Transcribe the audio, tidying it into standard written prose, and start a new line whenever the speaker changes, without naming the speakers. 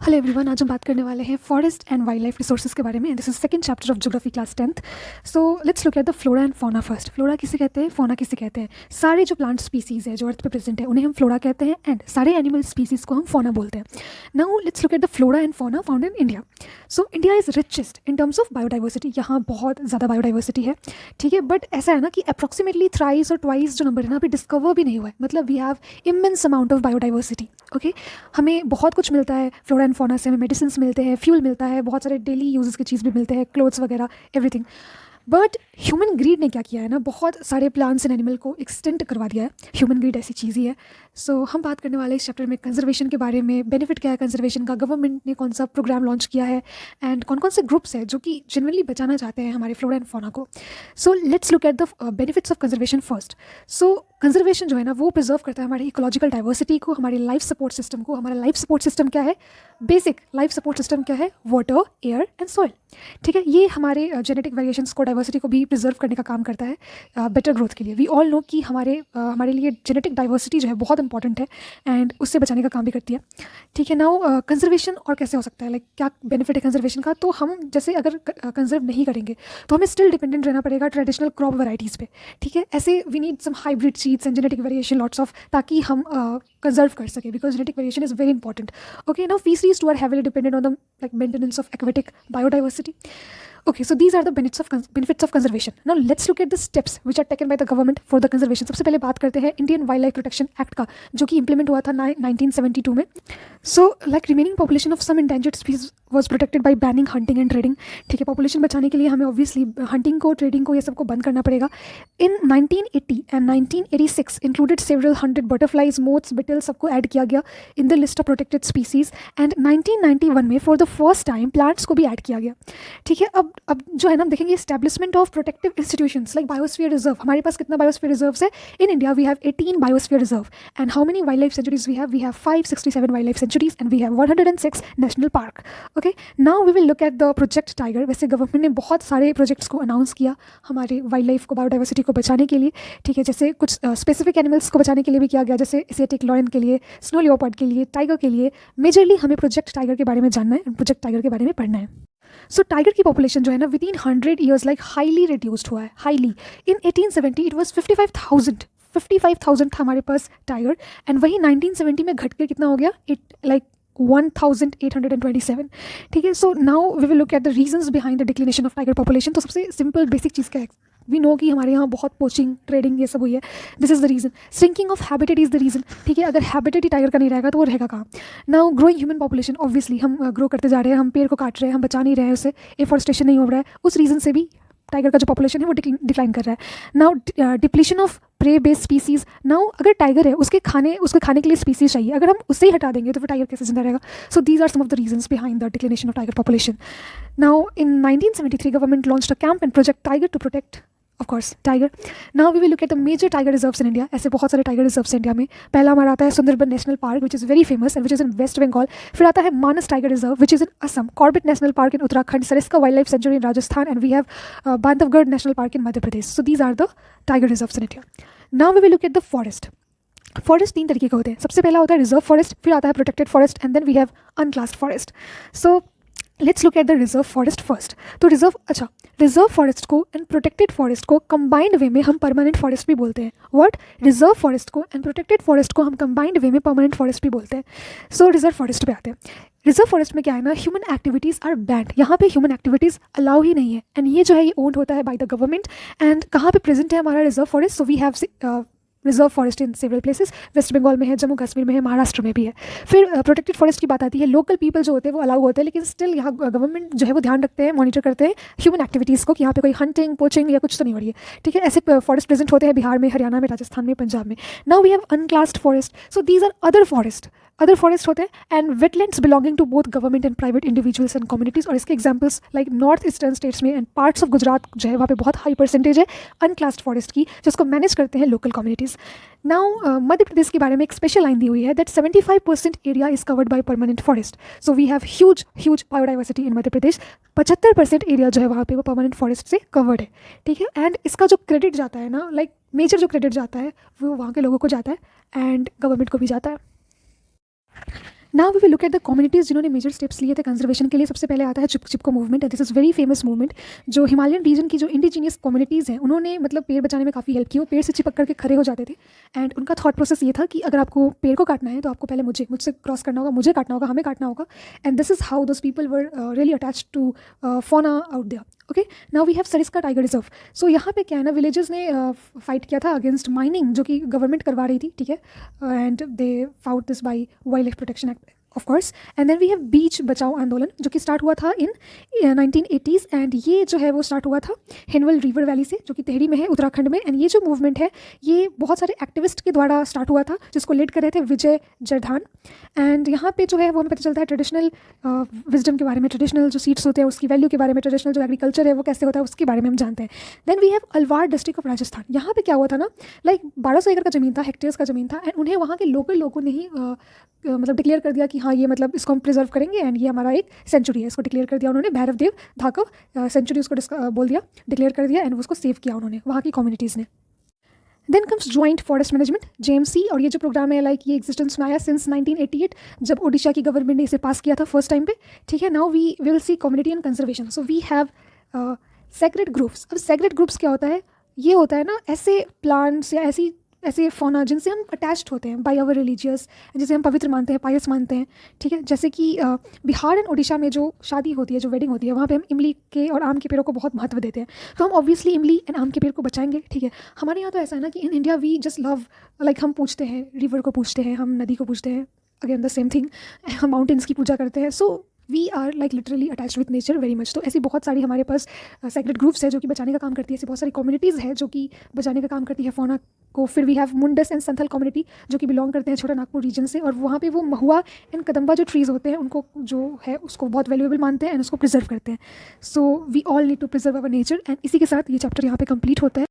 Hello everyone, आज हम बात करने वाले हैं forest and wild life resources के बारे में। This is second chapter of geography class 10th। So let's look at the flora and fauna first. Flora किसे कहते हैं, फौना किसे कहते हैं? सारे जो प्लांट स्पीसीज़ है जो अर्थ पे प्रेजेंट है उन्हें हम फ्लोरा कहते हैं, एंड सारे एनिमल स्पीसीज़ को हम फौना बोलते हैं। Now let's look at the flora and fauna found in India. So India is richest in terms of biodiversity. यहाँ बहुत ज़्यादा बायोडाइवर्सिटी है, ठीक है। बट ऐसा है ना कि अप्रॉक्सीमेटली थ्राइस और ट्वाइस जो नंबर है ना अभी डिस्कवर भी नहीं हुआ है। मतलब we have immense amount of biodiversity. Okay, हमें बहुत कुछ मिलता है फ्लोरा एंड फौना से। हमें मेडिसिन मिलते हैं, फ्यूल मिलता है, बहुत सारे डेली यूजेस की चीज़ भी मिलते हैं, क्लोथ्स वगैरह, एवरीथिंग। बट ह्यूमन ग्रीड ने क्या किया है ना, बहुत सारे प्लांट्स एंड एनिमल को एक्सटेंट करवा दिया है। ह्यूमन ग्रीड ऐसी चीज़ ही है। सो हम बात करने वाले इस चैप्टर में कंजर्वेशन के बारे में, बेनिफिट क्या है कंजर्वेशन का, गवर्नमेंट ने कौन सा प्रोग्राम लॉन्च किया है, एंड कौन कौन से ग्रुप्स हैं जो कि जेनुअनली बचाना चाहते हैं हमारे फ्लोरा एंड फौना को। सो let's look at the benefits of conservation first. So conservation जो है ना वो प्रिजर्व करता है हमारी इकोलॉजिकल डाइवर्सिटी को, हमारी लाइफ सपोर्ट सिस्टम को। हमारा लाइफ सपोर्ट सिस्टम क्या है? बेसिक लाइफ सपोर्ट सिस्टम क्या है? वाटर, एयर एंड सॉइल, ठीक है। ये हमारे जेनेटिक वेरिएशंस को, डाइवर्सिटी को भी प्रिजर्व करने का काम करता है बेटर ग्रोथ के लिए। वी ऑल नो कि हमारे लिए जेनेटिक डाइवर्सिटी जो है बहुत इंपॉर्टेंट है, एंड उससे बचाने का काम भी करती है, ठीक है। नाउ कंजर्वेशन और कैसे हो सकता है, लाइक क्या बेनिफिट है कंजर्वेशन का? तो हम जैसे अगर कंजर्व नहीं करेंगे तो हमें स्टिल डिपेंडेंट रहना पड़ेगा ट्रेडिशनल क्रॉप वैराइटीज़ पे, ठीक है। ऐसे we need some hybrid seeds and genetic variation lots of, ताकि हम कंजर्व कर सकें, because genetic variation is very important. Okay, now fisheries too are heavily dependent on the maintenance of aquatic biodiversity. Okay, so these are the benefits of conservation. Now let's look at the steps which are taken by the government for the conservation. सबसे पहले बात करते हैं Indian wildlife protection act का, जो कि implement हुआ था 1972 में। So like remaining population of some endangered species was protected by banning hunting and trading, ठीक है। पॉपुलेशन बचाने के लिए हमें ऑब्वियसली हंटिंग को, ट्रेडिंग को, ये सबको बंद करना पड़ेगा। इन 1980 and 1986 included several hundred butterflies, moths, Beatles, सबको ऐड किया गया in the list of protected species. And 1991 में for the first time plants को भी ऐड किया गया, ठीक है। अब जो है ना, हम देखेंगे establishment of protective institutions like biosphere reserve. हमारे पास कितना बायोस्फीयर रिजर्व्स है? In India we have 18 biosphere reserve. And how many wildlife sanctuaries we have? We have 567 wildlife sanctuaries and we have 106 national park. Okay, now we will look at the project tiger. वैसे government ने बहुत सारे projects को announce किया हमारे wild life को, biodiversity को बचाने के लिए, ठीक है। जैसे कुछ स्पेसिफिक एनिमल्स को बचाने के लिए भी किया गया, जैसे एशियाटिक लॉयन के लिए, स्नो लियोपार्ड के लिए, टाइगर के लिए। मेजरली हमें प्रोजेक्ट टाइगर के बारे में जानना है, प्रोजेक्ट टाइगर के बारे में पढ़ना है। सो टाइगर की पॉपुलेशन जो है ना with in 100 years like highly reduced हुआ है, हाईली। इन 1870 इट वॉज 55,000 था हमारे पास टाइगर, एंड वही 1970 में घट के कितना हो गया? इट लाइक 1827, ठीक है। So now we will look at the reasons behind the declination of tiger population. तो सबसे सिंपल बेसिक चीज़ क्या है? वी नो कि हमारे यहाँ बहुत पोचिंग, ट्रेडिंग, ये सब हुई है। This is the reason. Shrinking of habitat is the reason, ठीक है। अगर हैबिटेट ही टाइगर का नहीं रहेगा तो वो रहेगा कहाँ? Now growing human population, obviously हम ग्रो करते जा रहे हैं, हम पेड़ को काट रहे हैं, हम बचा नहीं रहे हैं उसे, एफॉरेस्टेशन नहीं हो रहा है, उस रीज़न से भी टाइगर का जो पॉपुलेशन है वो डिक्लाइन कर रहा है। Now depletion of prey based species. Now अगर टाइगर है, उसके खाने के लिए स्पीसीज चाहिए, अगर हम उससे ही हटा देंगे तो फिर टाइगर कैसे जिंदा रहेगा? So these are some of the reasons behind the declination of tiger population. Now in 1973 government launched a camp and project tiger to protect of course tiger. Now we will look at the major tiger reserves in India. ऐसे बहुत सारे tiger reserves India में। पहला हमारा आता है Sundarban national park which is very famous and which is in West Bengal. फिर आता है Manas tiger reserve which is in Assam, Corbett national park in Uttarakhand, Sariska wildlife sanctuary in Rajasthan, and we have Bandhavgarh national park in Madhya Pradesh. So these are the tiger reserves in India. Now we will look at the forest. Forest 3 तरीके के होते हैं। सबसे पहला होता है reserve forest, फिर आता है protected forest, and then we have unclassed forest. So let's look at the reserve forest first. तो रिजर्व फॉरेस्ट को एंड प्रोटेक्टेड फॉरेस्ट को कंबाइंड वे में हम परमानेंट फॉरेस्ट भी बोलते हैं। व्हाट? रिजर्व फॉरेस्ट को एंड प्रोटेक्टेड फॉरेस्ट को हम कंबाइंड वे में परमानेंट फॉरेस्ट भी बोलते हैं। सो रिजर्व फॉरेस्ट पे आते हैं। रिजर्व फॉरेस्ट में क्या है ना, ह्यूमन एक्टिविटीज़ आर बैंड। यहाँ पे ह्यूमन एक्टिविटीज़ अलाउ ही नहीं है, एंड ये जो है ये ओन्ड होता है बाय द गवर्नमेंट। एंड कहाँ पे प्रेजेंट है हमारा reserve forest? So we have reserve forest in several places. West Bengal में है, जम्मू कश्मीर में है, महाराष्ट्र में भी है। फिर प्रोटेक्टेड फॉरेस्ट की बात आती है। लोकल पीपल जो होते हैं वो अलाउ होते हैं, लेकिन स्टिल यहाँ गवर्नमेंट जो है वो ध्यान रखते हैं, मॉनिटर करते हैं ह्यूमन एक्टिविटीज़ को कि यहाँ पे कोई हंटिंग, पोचिंग या कुछ तो नहीं हो रही है, ठीक है। ऐसे फॉरेस्ट प्रेजेंट होते हैं बिहार में, हरियाणा में, राजस्थान में, पंजाब में। Now we have unclassed forest. So these are other forest होते हैं and wetlands belonging to both government and private individuals and communities. और इसके examples like north eastern states में एंड पार्ट्स ऑफ गुजरात जो है वहाँ पे बहुत हाई परसेंटेज है अनक्लास्ड फॉरेस्ट की, जिसको मैनेज करते हैं local communities. Now Madhya Pradesh के बारे में एक स्पेशल लाइन दी हुई है that 75% area is covered by permanent forest. So we have huge biodiversity in Madhya Pradesh. 75% area जो है वहाँ पे वो परमानेंट फॉरेस्ट से कवर्ड है, ठीक है। एंड इसका जो क्रेडिट जाता है ना, लाइक मेजर जो क्रेडिट जाता है वो वहाँ के लोगों को जाता है एंड गवर्नमेंट को भी जाता है। Now we will look at the communities जिन्होंने मेजर स्टेप्स लिए थे कंजर्वेशन के लिए। सबसे पहले आता है Chipko movement, and this is very famous movement. जो हिमालयन रीजन की जो इंडिजीनियस कम्युनिटीज़ हैं उन्होंने मतलब पेड़ बचाने में काफ़ी हेल्प की। वो पेड़ से चिपक करके खड़े हो जाते थे, एंड उनका थॉट प्रोसेस ये था कि अगर आपको पेड़ को काटना है तो आपको पहले मुझसे क्रॉस करना होगा, मुझे काटना होगा, हमें काटना होगा। And this is how those people were really attached to fauna out there. Okay, now we have Sariska tiger reserve. So यहाँ पे क्या है ना, विलेजेस ने फाइट किया था अगेंस्ट माइनिंग जो कि गवर्नमेंट करवा रही थी, ठीक है, and they fought this by wildlife protection act of course. And then we have Beej Bachao Andolan जो कि स्टार्ट हुआ था इन 1980s, एंड ये जो है वो स्टार्ट हुआ था हिनवल रिवर वैली से जो कि टेहरी में है उत्तराखंड में। एंड ये जो मूवमेंट है ये बहुत सारे एक्टिविस्ट के द्वारा स्टार्ट हुआ था जिसको लीड कर रहे थे विजय जरधान। एंड यहाँ पे जो है वो हमें पता चलता है ट्रेडिशनल विजडम के बारे में, ट्रेडिशनल जो सीड्स होते हैं उसकी वैल्यू के बारे में, ट्रेडिशनल जो एग्रीकल्चर है वो कैसे होता है उसके बारे में हम जानते हैं। Then we have Alwar district of Rajasthan. यहाँ पे क्या हुआ था ना, लाइक 1200 एकड़ का ज़मीन था, हेक्टेयर्स का ज़मीन था, एंड उन्हें वहाँ के लोकल लोगों ने ही मतलब डिक्लेयर कर दिया कि हाँ ये मतलब इसको हम प्रिजर्व करेंगे एंड ये हमारा एक सेंचुरी है। इसको डिक्लेयर कर दिया उन्होंने, भैरव देव धाकव सेंचुरी उसको बोल दिया, डिक्लेयर कर दिया, एंड उसको सेव किया उन्होंने वहाँ की कम्युनिटीज़ ने। Then comes joint forest management JMC, और ये जो प्रोग्राम है लाइक ये एग्जिस्टेंस में आया सिंस 1988 जब ओडिशा की गवर्नमेंट ने इसे पास किया था फर्स्ट टाइम पे, ठीक है। Now we will see community and conservation. So we have sacred groups. अब सेक्रेड ग्रुप्स क्या होता है, ये होता है ना ऐसे प्लांट्स या ऐसे फौना जिनसे हम अटैच्ड होते हैं बाय आवर रिलीजियस, जिसे हम पवित्र मानते हैं, पायस मानते हैं, ठीक है। जैसे कि बिहार एंड उड़ीसा में जो शादी होती है, जो वेडिंग होती है, वहाँ पे हम इमली के और आम के पेड़ों को बहुत महत्व देते हैं। तो हम ऑब्वियसली इमली एंड आम के पेड़ को बचाएंगे, ठीक है। हमारे यहाँ तो ऐसा है ना कि in India we just love, like हम पूछते हैं रिवर को, पूछते हैं हम नदी को, पूछते हैं, अगेन द सेम थिंग, हम माउंटेन्स की पूजा करते हैं। So we are like literally attached with nature very much. तो ऐसी बहुत सारी हमारे पास सेक्रेड ग्रुप्स है जो कि बचाने का काम करती है, ऐसी बहुत सारी कम्युनिटीज़ है जो कि बचाने का काम करती है फौना को। फिर we have Mundas and Santhal community जो कि बिलोंग करते हैं छोटा नागपुर रीजन से, और वहाँ पे वो महुआ एंड कदम्बा जो ट्रीज़ होते हैं उनको जो है उसको बहुत वैल्यूएबल मानते हैं एंड उसको प्रिजर्व करते हैं। So we all need to preserve our nature. And इसी के साथ ये चैप्टर यहाँ पे कंप्लीट होता है।